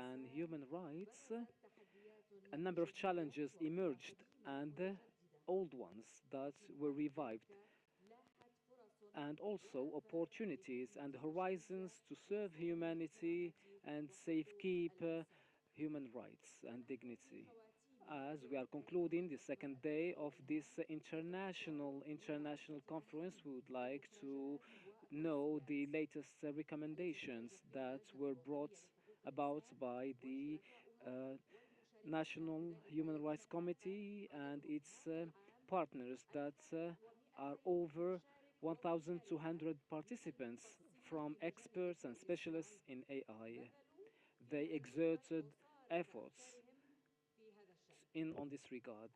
and human rights, a number of challenges emerged and old ones that were revived, and also opportunities and horizons to serve humanity and safekeep human rights and dignity. As we are concluding the second day of this international conference, we would like to know the latest recommendations that were brought about by the uh, National Human Rights Committee and its partners that are over 1,200 participants from experts and specialists in AI. They exerted efforts in on this regard.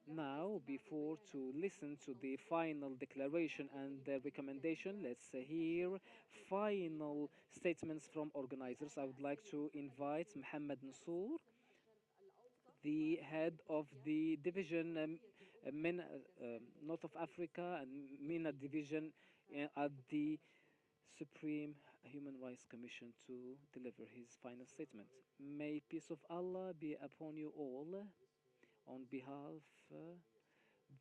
Now, before to listen to the final declaration and the recommendation, let's hear final statements from organizers. I would like to invite Mohammed Nassour, the head of the division North of Africa and MENA division at the Supreme Human Rights Commission, to deliver his final statement. May peace of Allah be upon you all. On behalf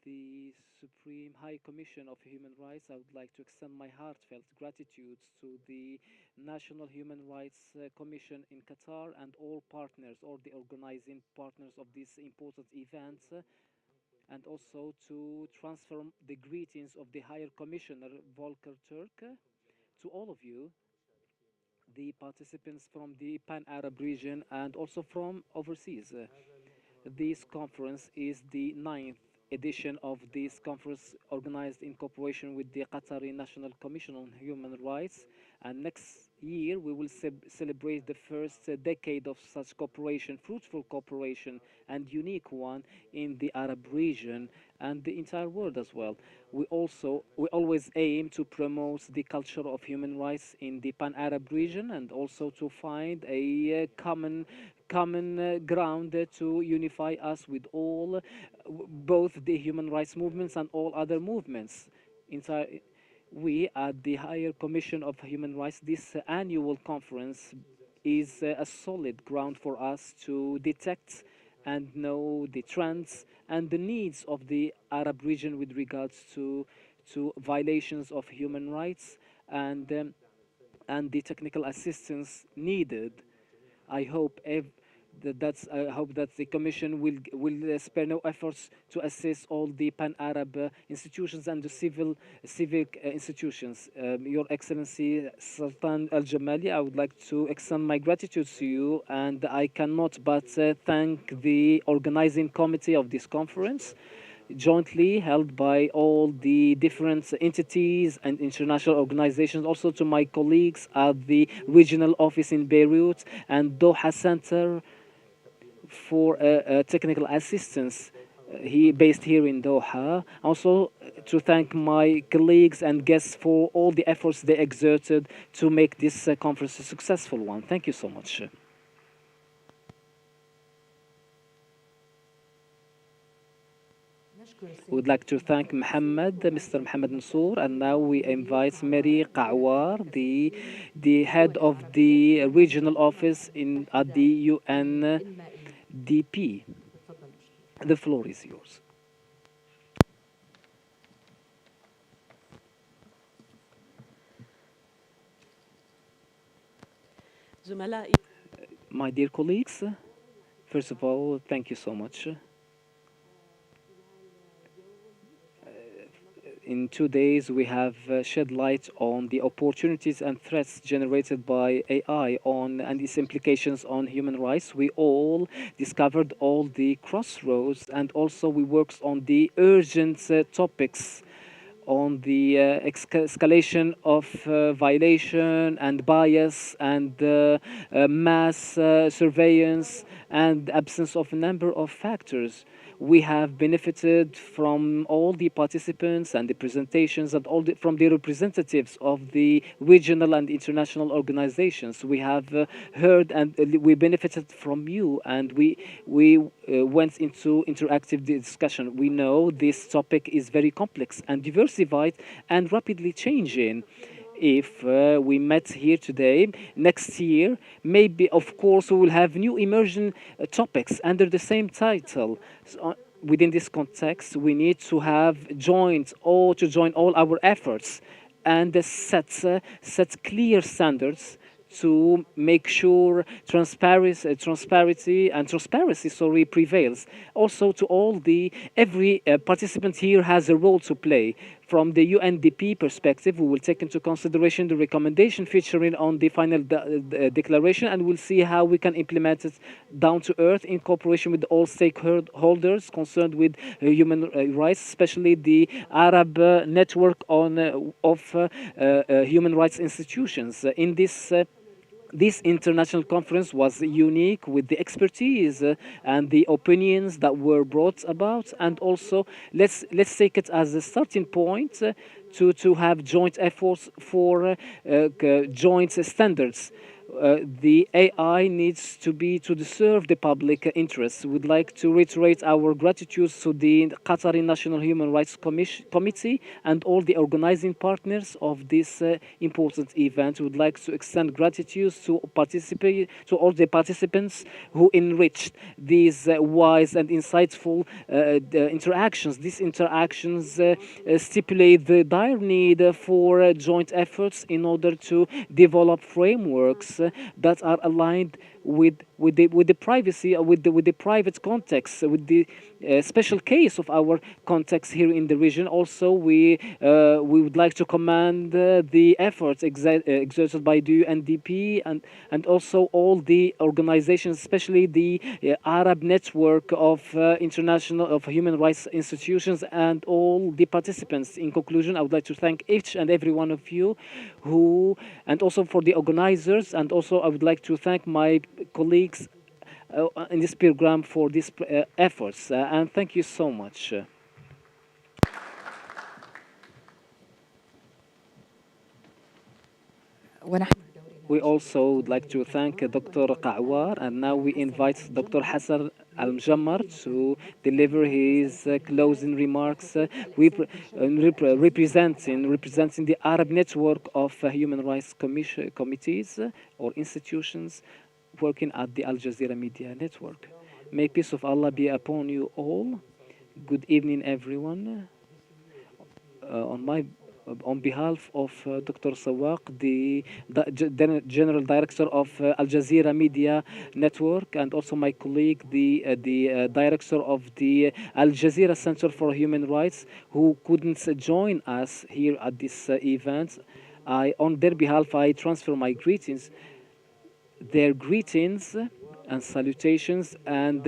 the Supreme High Commission of Human Rights, I would like to extend my heartfelt gratitude to the National Human Rights Commission in Qatar and all partners, all the organizing partners of this important event, and also to transfer the greetings of the Higher Commissioner Volker Turk to all of you, the participants from the Pan Arab region and also from overseas. This conference is the ninth edition of this conference organized in cooperation with the Qatari National Commission on Human Rights. And next year we will celebrate the first decade of such cooperation, fruitful cooperation, and unique one in the Arab region and the entire world as well. We always aim to promote the culture of human rights in the Pan-Arab region and also to find a common ground to unify us with all, both the human rights movements and all other movements. Entire, we at the Higher Commission of Human Rights, this annual conference is a solid ground for us to detect and know the trends and the needs of the Arab region with regards to violations of human rights and the technical assistance needed. I hope I hope that the Commission will spare no efforts to assist all the Pan-Arab institutions and the civic institutions. Your Excellency Sultan Al Jamali, I would like to extend my gratitude to you, and I cannot but thank the organizing committee of this conference, jointly held by all the different entities and international organizations, also to my colleagues at the regional office in Beirut and Doha Center for technical assistance, he based here in Doha. Also to thank my colleagues and guests for all the efforts they exerted to make this conference a successful one. Thank you so much. We would like to thank Mr. Mohammed Nassour, and now we invite Mary Qawar, the head of the regional office at the UNDP. The floor is yours. My dear colleagues, first of all, thank you so much. In 2 days, we have shed light on the opportunities and threats generated by AI and its implications on human rights. We all discovered all the crossroads, and also we worked on the urgent topics on the escalation of violation and bias and mass surveillance and absence of a number of factors. We have benefited from all the participants and the presentations and from the representatives of the regional and international organizations. We have heard and we benefited from you, and we went into interactive discussion. We know this topic is very complex and diversified and rapidly changing. if we met here today. Next year, maybe, of course, we will have new immersion topics under the same title. Within this context, we need to have join all our efforts and set clear standards to make sure transparency sorry prevails. Also, to all the every participant here has a role to play. From the UNDP perspective, we will take into consideration the recommendation featuring on the final declaration, and we'll see how we can implement it down to earth in cooperation with all stakeholders concerned with human rights, especially the Arab network of human rights institutions. In this international conference was unique with the expertise and the opinions that were brought about, and also let's take it as a starting point to have joint efforts for joint standards. The AI needs to be to serve the public interest. We'd like to reiterate our gratitude to the Qatari National Human Rights Committee and all the organizing partners of this important event. We'd like to extend gratitude to all the participants who enriched these wise and insightful interactions. These interactions stipulate the dire need for joint efforts in order to develop frameworks that are aligned with the privacy, with the private context, with the special case of our context here in the region. Also, we would like to commend the efforts exerted by the UNDP and also all the organizations, especially the Arab network of international of human rights institutions and all the participants. In conclusion, I would like to thank each and every one of you and also for the organizers, and also I would like to thank my colleagues in this program for these efforts, and thank you so much. We also would like to thank Dr. Qawar, and now we invite Dr. Hassan Al-Mjammar to deliver his closing remarks, representing the Arab network of human rights committees or institutions working at the Al Jazeera Media Network. May peace of Allah be upon you all. Good evening, everyone. On behalf of Dr. Sawaq, the General Director of Al Jazeera Media Network, and also my colleague, the Director of the Al Jazeera Center for Human Rights, who couldn't join us here at this event, on their behalf, I transfer my greetings, their greetings and salutations, and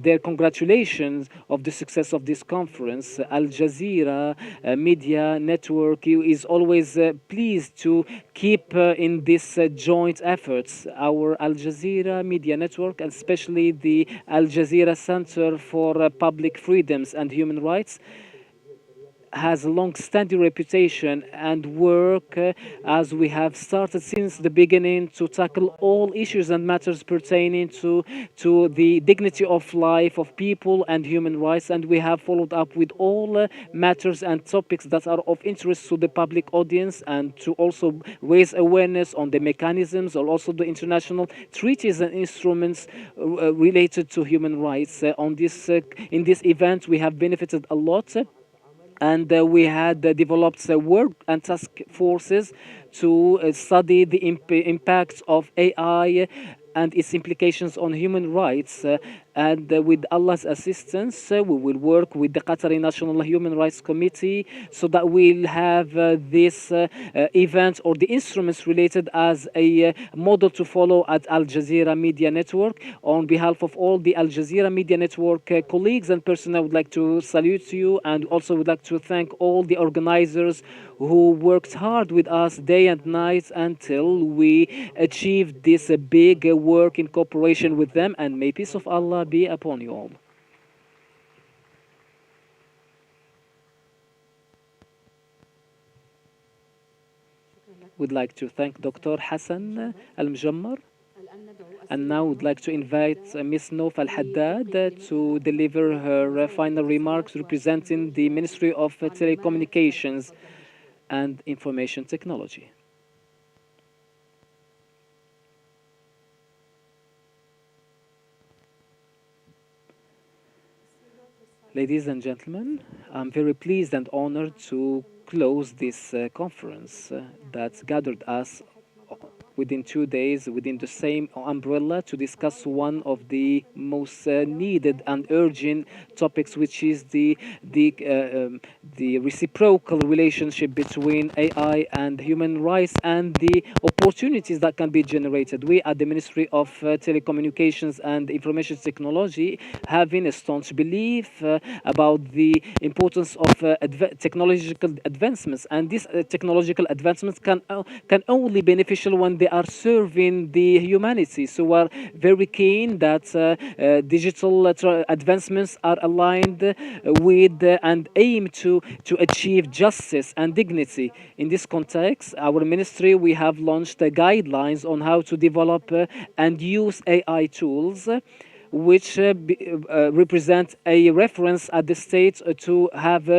their congratulations of the success of this conference. Al Jazeera Media Network is always pleased to keep in this joint efforts. Our Al Jazeera Media Network, and especially the Al Jazeera Center for Public Freedoms and Human Rights, has a long-standing reputation and work as we have started since the beginning to tackle all issues and matters pertaining to the dignity of life of people and human rights, and we have followed up with all matters and topics that are of interest to the public audience, and to also raise awareness on the mechanisms or also the international treaties and instruments related to human rights. In this event, we have benefited a lot, and we had developed work and task forces to study the impacts of AI and its implications on human rights. And with Allah's assistance, we will work with the Qatari National Human Rights Committee so that we'll have this event or the instruments related as a model to follow at Al Jazeera Media Network. On behalf of all the Al Jazeera Media Network colleagues and personnel, I would like to salute you, and also would like to thank all the organizers who worked hard with us day and night until we achieved this big work in cooperation with them, and may peace of Allah be upon you all. We'd like to thank Dr. Hassan Al-Mjammar, and now would like to invite Ms. Nof Al-Haddad to deliver her final remarks representing the Ministry of Telecommunications. and Information Technology. Ladies and gentlemen, I'm very pleased and honored to close this conference that gathered us within 2 days within the same umbrella to discuss one of the most needed and urgent topics, which is the reciprocal relationship between AI and human rights and the opportunities that can be generated. We at the Ministry of Telecommunications and Information Technology having a staunch belief about the importance of technological advancements, and these technological advancements can only beneficial when they are serving the humanity. So we're very keen that digital advancements are aligned with and aim to achieve justice and dignity. In this context, our ministry, we have launched guidelines on how to develop and use AI tools, which represent a reference at the state to have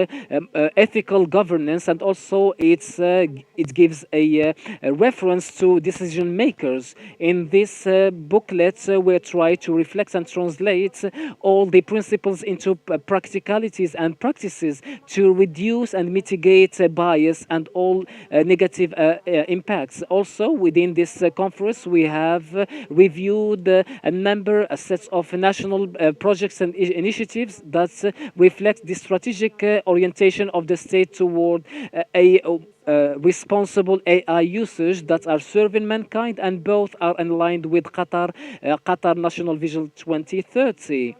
ethical governance, and also it gives a reference to decision makers. In this booklet, we try to reflect and translate all the principles into practicalities and practices to reduce and mitigate bias and all negative impacts. Also, within this conference, we have reviewed a set of national projects and initiatives that reflect the strategic orientation of the state toward a responsible AI usage that are serving mankind, and both are aligned with Qatar National Vision 2030.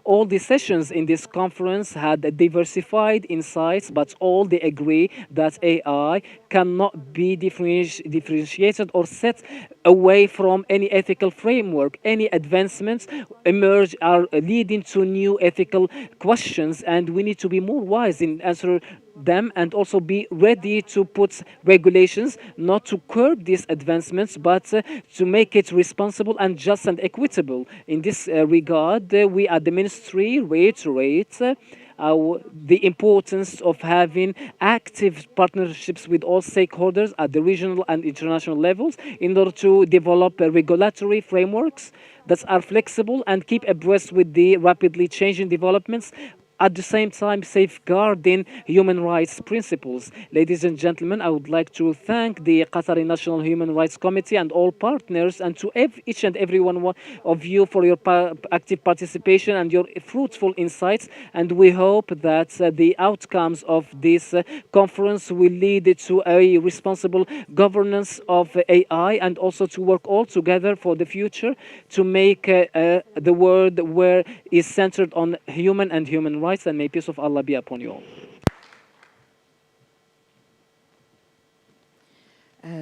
All the sessions in this conference had diversified insights, but all they agree that AI cannot be differentiated or set away from any ethical framework. Any advancements emerge are leading to new ethical questions, and we need to be more wise in answer them, and also be ready to put regulations not to curb these advancements, but to make it responsible and just and equitable. In this regard, we at the ministry reiterate the importance of having active partnerships with all stakeholders at the regional and international levels in order to develop regulatory frameworks that are flexible and keep abreast with the rapidly changing developments, at the same time safeguarding human rights principles. Ladies and gentlemen, I would like to thank the Qatari National Human Rights Committee and all partners, and to each and every one of you for your active participation and your fruitful insights. And we hope that the outcomes of this conference will lead to a responsible governance of AI, and also to work all together for the future to make the world where is centered on human and human rights. And may peace of Allah be upon you all.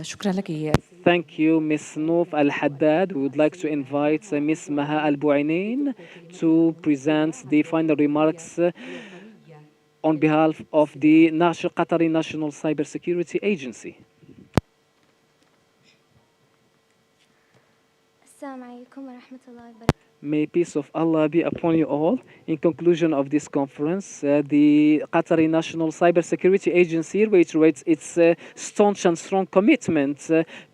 شكرا لك. Thank you, Ms. Noof Al Haddad. We would like to invite Ms. Maha Al Buainain to present the final remarks on behalf of the Qatari National Cybersecurity Agency. السلام عليكم ورحمة الله وبركاته. May peace of Allah be upon you all. In conclusion of this conference, the Qatari National Cybersecurity Agency reiterates its staunch and strong commitment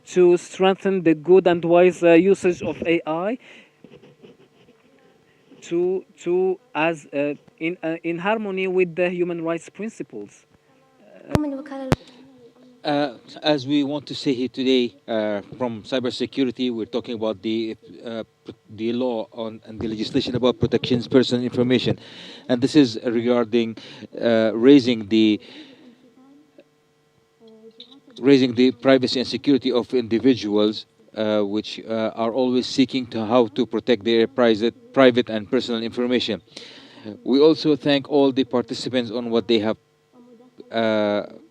to strengthen the good and wise usage of AI in harmony with the human rights principles. As we want to say here today, from cybersecurity, we're talking about the law on and the legislation about protections personal information, and this is regarding raising the privacy and security of individuals, which are always seeking to how to protect their private and personal information. We also thank all the participants on what they have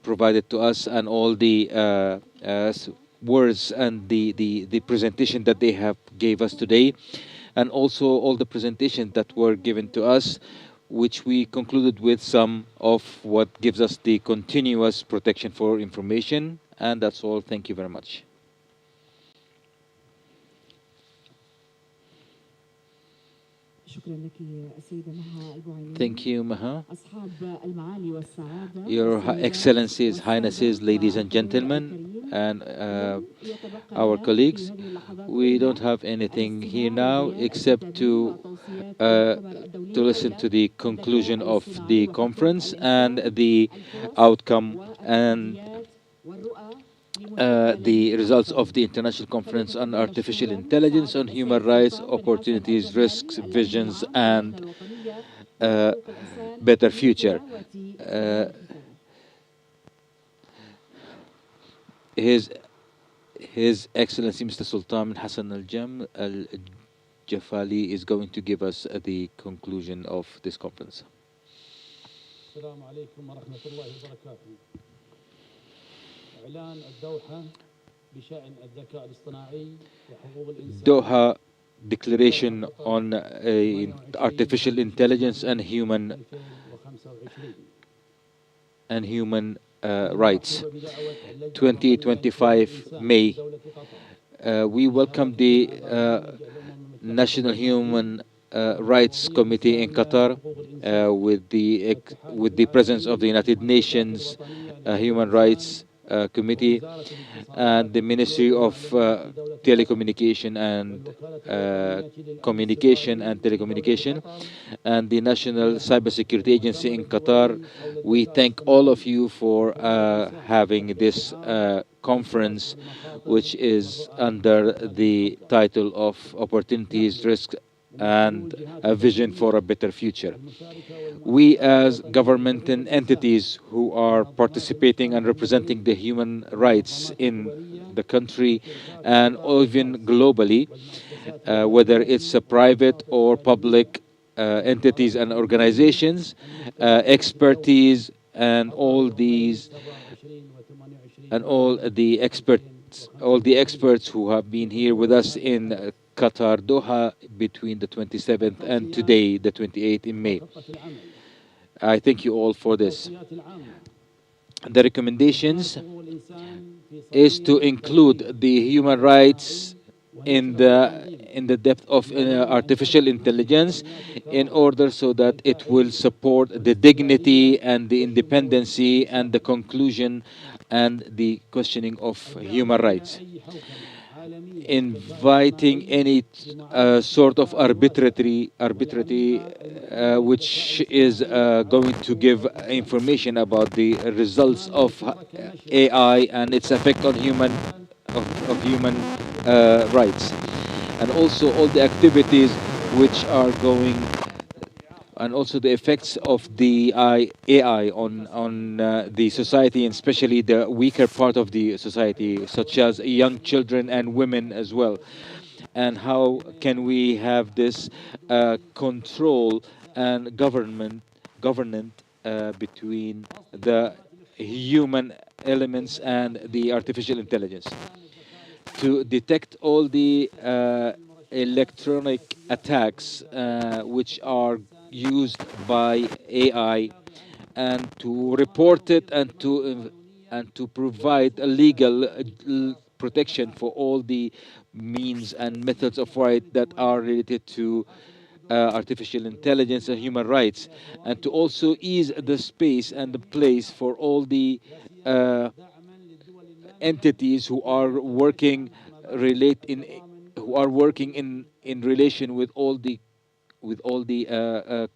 provided to us, and all the words and the presentation that they have gave us today, and also all the presentations that were given to us, which we concluded with some of what gives us the continuous protection for information. And that's all. Thank you very much. Thank you, Maha. Your Excellencies, Highnesses, ladies and gentlemen, and our colleagues, we don't have anything here now except to listen to the conclusion of the conference and the outcome and the results of the International Conference on Artificial Intelligence, on Human Rights, Opportunities, Risks, Visions, and Better Future. His Excellency Mr. Sultan Hassan Al-Jafali is going to give us the conclusion of this conference. السلام عليكم ورحمة الله وبركاته. إعلان الدوحة بشأن الذكاء الاصطناعي وحقوق الإنسان. Doha Declaration on Artificial Intelligence and Human Rights, 2025 May. We welcome the National Human Rights Committee in Qatar with the presence of the United Nations Human Rights Committee and the Ministry of Telecommunication and Telecommunication and the National Cybersecurity Agency in Qatar. We thank all of you for having this conference, which is under the title of Opportunities, Risks, and a Vision for a Better Future. We as government and entities who are participating and representing the human rights in the country and even globally, whether it's a private or public entities and organizations, expertise, and all the experts who have been here with us in Qatar, Doha, between the 27th and today, the 28th in May. I thank you all for this. The recommendations is to include the human rights in the depth of artificial intelligence in order so that it will support the dignity and the independency and the conclusion and the questioning of human rights. Inviting any sort of arbitrary which is going to give information about the results of AI and its effect on human rights, and also all the activities which are going, and also the effects of the AI on the society, and especially the weaker part of the society, such as young children and women as well. And how can we have this control and governance between the human elements and the artificial intelligence, to detect all the electronic attacks which are used by AI, and to report it and to provide a legal protection for all the means and methods of right that are related to artificial intelligence and human rights, and to also ease the space and the place for all the entities who are working in relation with all the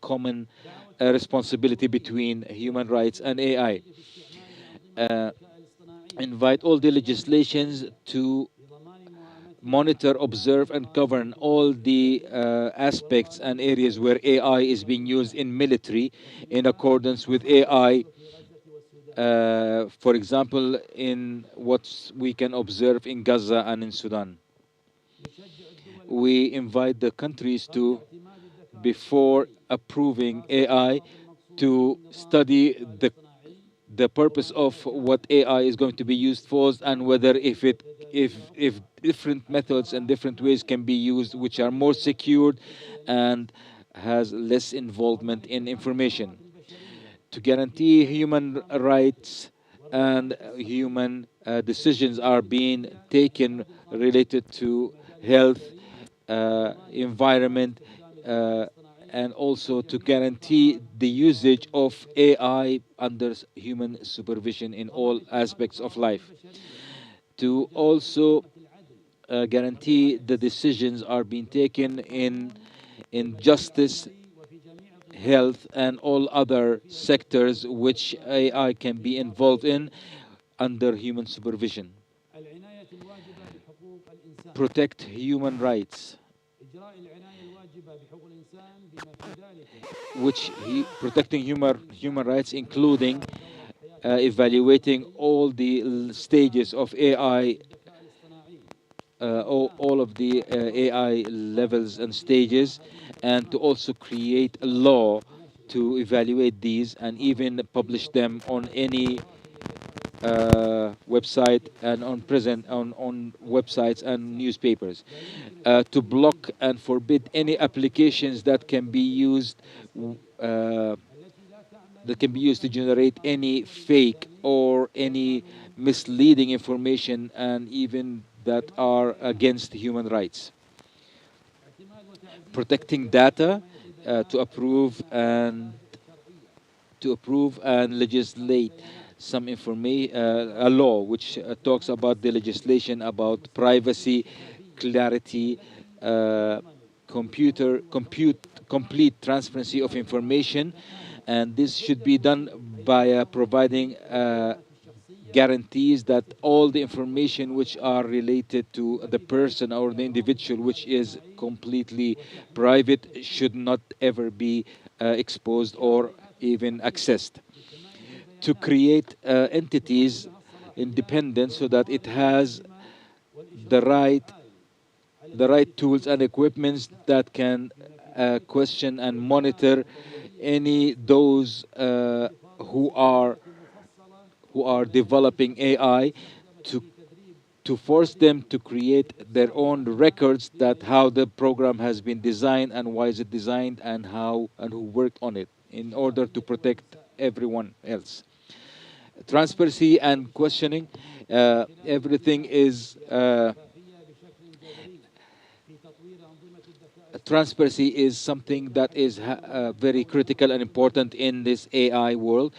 common responsibility between human rights and AI. Invite all the legislations to monitor, observe, and govern all the aspects and areas where AI is being used in military in accordance with AI. For example, in what we can observe in Gaza and in Sudan. We invite the countries to, before approving AI, to study the purpose of what AI is going to be used for, and whether if different methods and different ways can be used which are more secured and has less involvement in information, to guarantee human rights and human decisions are being taken related to health, environment, and also to guarantee the usage of AI under human supervision in all aspects of life, to also guarantee the decisions are being taken in justice, health, and all other sectors which AI can be involved in under human supervision. العناية الواجبة بحقوق الإنسان، Protect human rights, إجراء العناية الواجبة بحقوق الإنسان بما في ذلك which protecting human rights, including evaluating all the stages of AI, الذكاء الاصطناعي all of the AI levels and stages, and to also create a law to evaluate these and even publish them on any website and on websites and newspapers, to block and forbid any applications that can be used uh, to generate any fake or any misleading information and even that are against human rights. Protecting data to approve and legislate some information, a law which talks about the legislation about privacy, clarity, complete transparency of information, and this should be done by providing guarantees that all the information which are related to the person or the individual, which is completely private, should not ever be exposed or even accessed. To create entities independent so that it has the right tools and equipments that can question and monitor any those who are developing AI, to force them to create their own records that how the program has been designed and why is it designed and how and who worked on it in order to protect everyone else. Transparency and questioning, everything is transparency is something that is very critical and important in this AI world.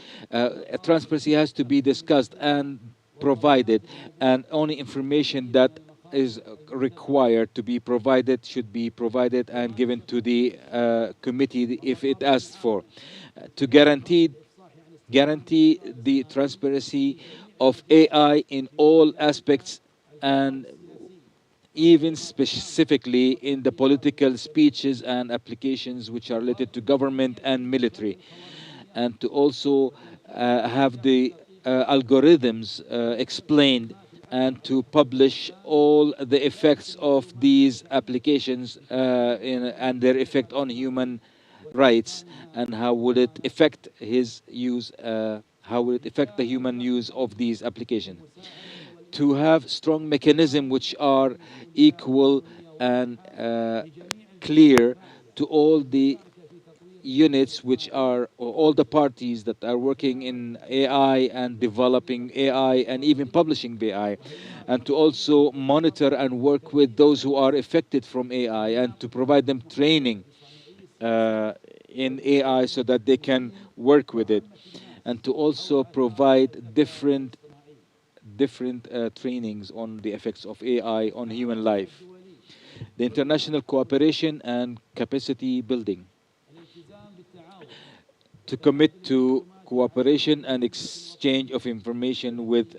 Transparency has to be discussed and provided, and only information that is required to be provided should be provided and given to the committee if it asks for. To guarantee the transparency of AI in all aspects, and even specifically in the political speeches and applications which are related to government and military, and to also have the algorithms explained and to publish all the effects of these applications and their effect on human rights, and how would it affect his use, how would it affect the human use of these applications. To have strong mechanisms which are equal and clear to all the units which are, or all the parties that are working in AI and developing AI and even publishing AI, and to also monitor and work with those who are affected from AI and to provide them training in AI so that they can work with it, and to also provide different trainings on the effects of AI on human life. The international cooperation and capacity building. To commit to cooperation and exchange of information with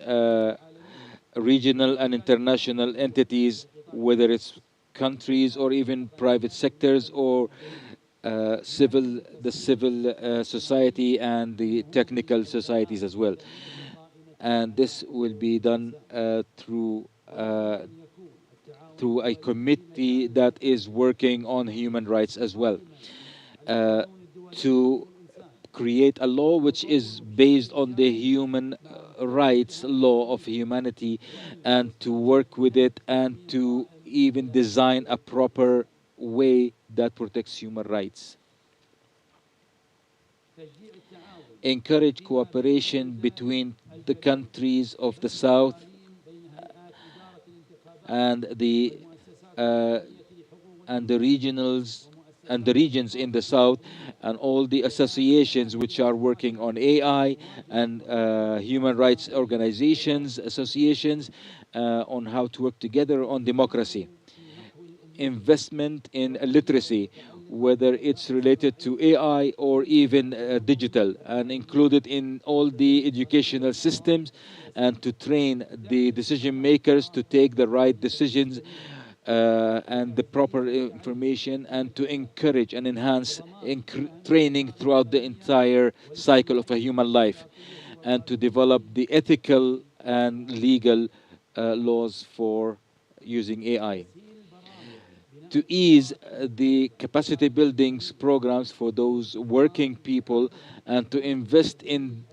regional and international entities, whether it's countries or even private sectors or the civil society and the technical societies as well. And this will be done through a committee that is working on human rights as well. To create a law which is based on the human rights law of humanity, and to work with it and to even design a proper way that protects human rights. Encourage cooperation between the countries of the South and the regionals and the regions in the south, and all the associations which are working on AI, and human rights organizations, associations, on how to work together on democracy. Investment in literacy, whether it's related to AI or even digital, and included in all the educational systems, and to train the decision makers to take the right decisions and the proper information, and to encourage and enhance training throughout the entire cycle of a human life, and to develop the ethical and legal laws for using AI, to ease the capacity buildings programs for those working people, and to invest in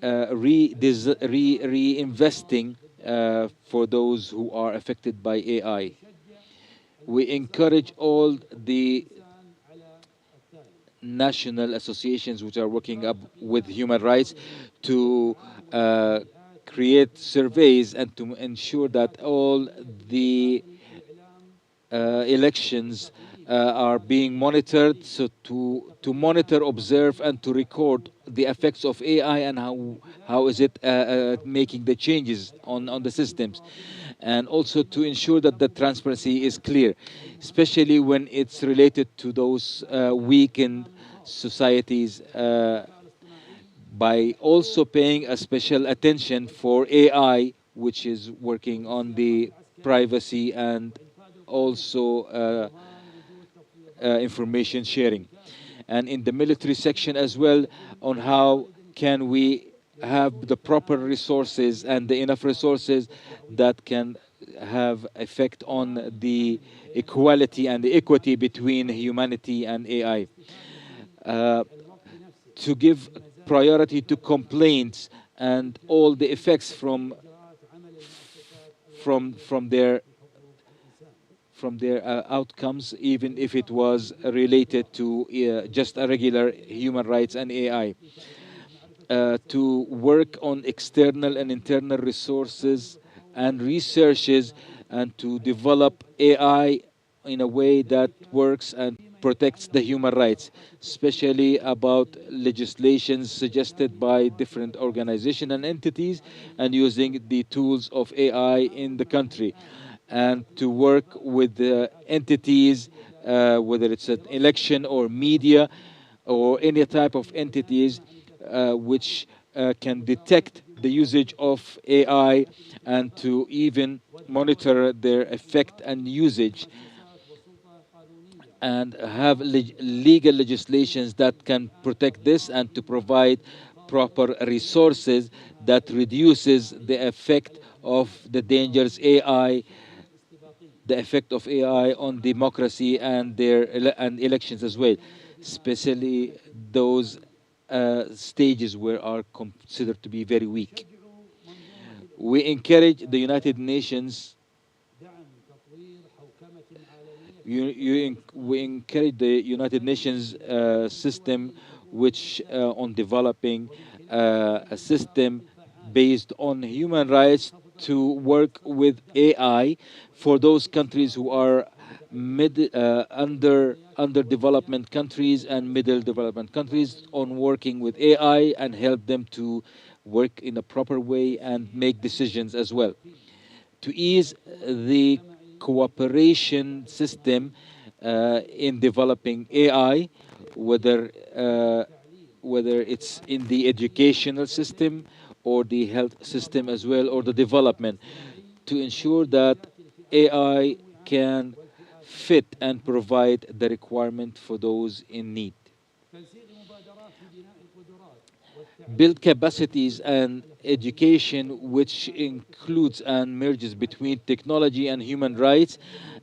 reinvesting for those who are affected by AI. We encourage all the national associations which are working up with human rights to create surveys and to ensure that all the elections are being monitored, so to monitor, observe, and to record the effects of AI, and how is it making the changes on the systems, and also to ensure that the transparency is clear, especially when it's related to those weakened societies, by also paying a special attention for AI, which is working on the privacy and also information sharing. And in the military section as well, on how can we have the proper resources and the enough resources that can have effect on the equality and the equity between humanity and AI. To give priority to complaints and all the effects from their outcomes, even if it was related to just a regular human rights and AI. To work on external and internal resources and researches, and to develop AI in a way that works and protects the human rights, especially about legislations suggested by different organizations and entities, and using the tools of AI in the country, and to work with the entities, whether it's an election or media or any type of entities which can detect the usage of AI, and to even monitor their effect and usage, and have legal legislations that can protect this, and to provide proper resources that reduces the effect of the dangers AI, the effect of AI on democracy and and elections as well, especially those stages where are considered to be very weak. We encourage the United Nations. We encourage the United Nations system, which on developing a system based on human rights, to work with AI for those countries who are under development countries and middle development countries, on working with AI and help them to work in a proper way and make decisions as well, to ease the cooperation system in developing AI, whether whether it's in the educational system or the health system as well, or the development, to ensure that AI can fit and provide the requirement for those in need. Build capacities and education, which includes and merges between technology and human rights,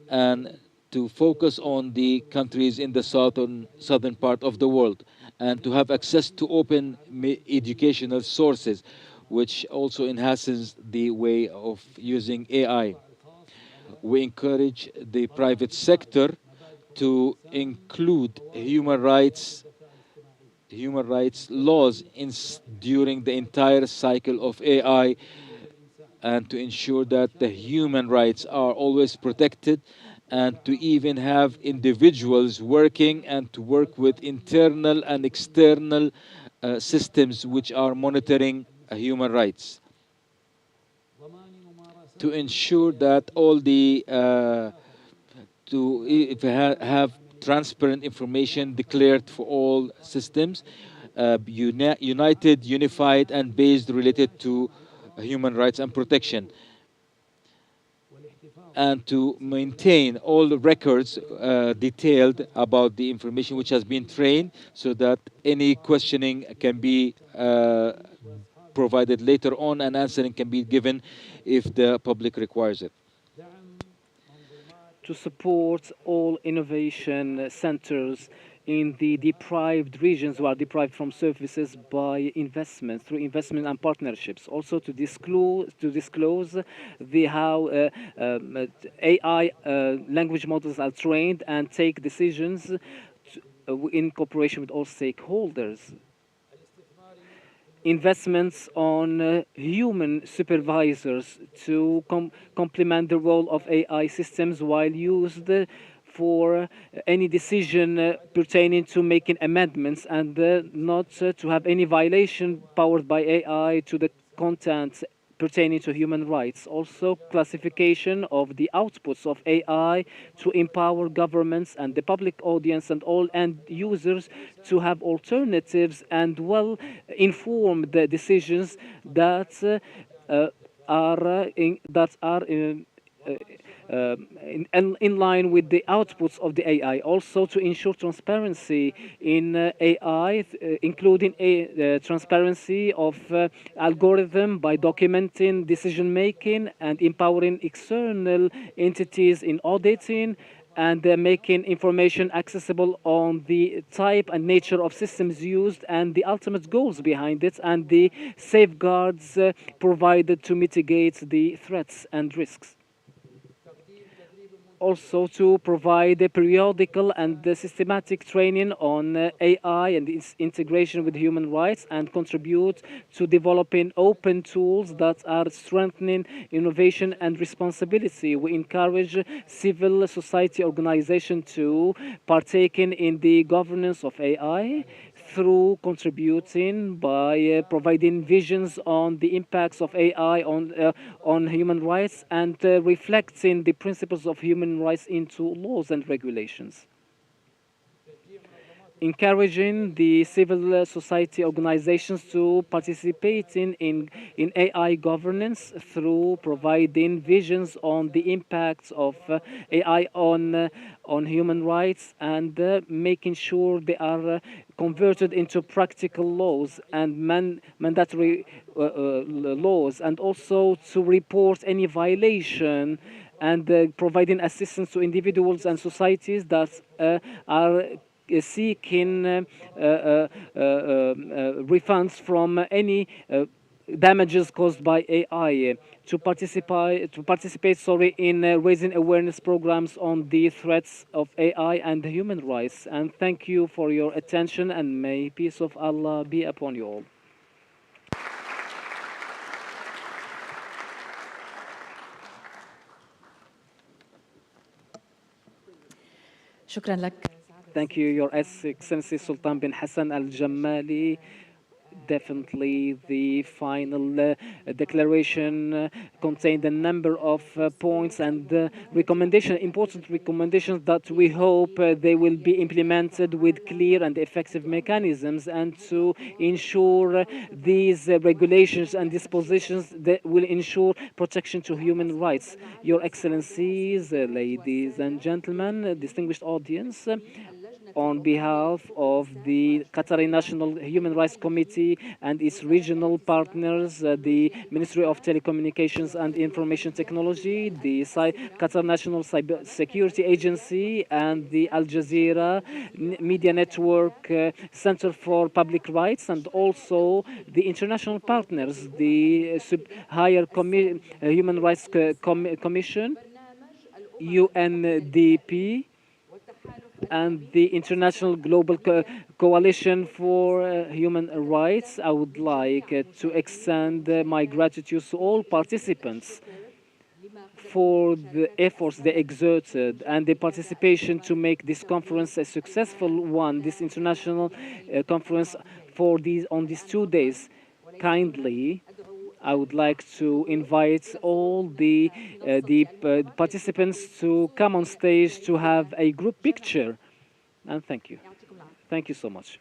and to focus on the countries in the southern part of the world, and to have access to open educational sources, which also enhances the way of using AI. We encourage the private sector to include human rights laws during the entire cycle of AI, and to ensure that the human rights are always protected, and to even have individuals working and to work with internal and external systems which are monitoring human rights, to ensure that all the have transparent information declared for all systems, united, unified, and based related to human rights and protection, and to maintain all the records detailed about the information which has been trained, so that any questioning can be provided later on and answering can be given if the public requires it. To support all innovation centers in the deprived regions who are deprived from services by investment, through investment and partnerships. Also to disclose the how AI language models are trained and take decisions in cooperation with all stakeholders. Investments on human supervisors to complement the role of AI systems while used for any decision pertaining to making amendments, and not to have any violation powered by AI to the content pertaining to human rights. Also, classification of the outputs of AI to empower governments and the public audience and all end users to have alternatives and well-informed decisions that are in line with the outputs of the AI. Also to ensure transparency in AI, including transparency of algorithm by documenting decision making and empowering external entities in auditing, and making information accessible on the type and nature of systems used and the ultimate goals behind it, and the safeguards provided to mitigate the threats and risks. Also to provide a periodical and systematic training on AI and its integration with human rights, and contribute to developing open tools that are strengthening innovation and responsibility. We encourage civil society organizations to partake in the governance of AI through contributing by providing visions on the impacts of AI on human rights, and reflecting the principles of human rights into laws and regulations. Encouraging the civil society organizations to participate in AI governance through providing visions on the impacts of AI on human rights, and making sure they are converted into practical laws and mandatory laws, and also to report any violation, and providing assistance to individuals and societies that are seeking refunds from any damages caused by AI, to participate in raising awareness programs on the threats of AI and human rights. And thank you for your attention, and may peace of Allah be upon you all. شكرا لك. Thank you, Your Excellency Sultan bin Hassan Al Jammali. Definitely the final declaration contained a number of points and important recommendations that we hope they will be implemented with clear and effective mechanisms, and to ensure these regulations and dispositions that will ensure protection to human rights. Your Excellencies, ladies and gentlemen, distinguished audience, on behalf of the Qatari National Human Rights Committee and its regional partners, the Ministry of Telecommunications and Information Technology, the Qatar National Cyber Security Agency, and the Al Jazeera Media Network Center for Public Rights, and also the international partners, the Higher Human Rights Commission, UNDP, and the International Global Coalition for Human Rights. I would like to extend my gratitude to all participants for the efforts they exerted and the participation to make this conference a successful one, this international conference for on these 2 days. Kindly, I would like to invite all the participants to come on stage to have a group picture. And thank you. Thank you so much.